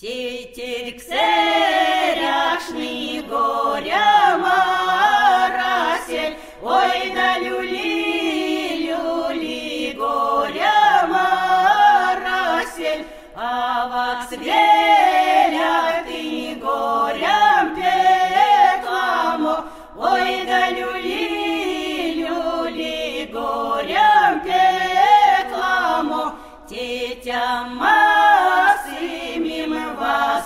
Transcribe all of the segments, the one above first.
Тетерь ксеряшный горя марасель, ой да люли, люли горя марасель, а вак свеля ты горям пекламо, ой да люли, люли горям пекламо, тетя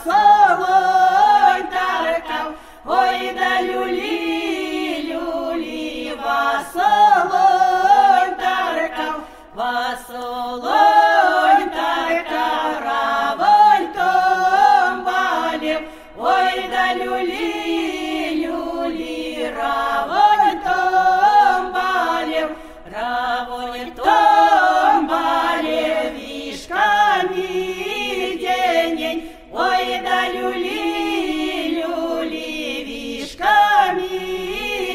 Солонь таркал, ой да люли, люли, солонь таркал, солонь таркал, равонь том балев, ой да люли, люли, равонь том балев, равонь том балев, вишками день. Ой да люли, люли, вишками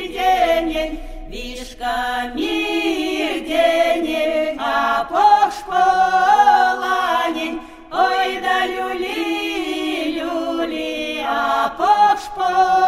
день, вишками день, а пошполанень. Ой да люли, люли, а пошполанень.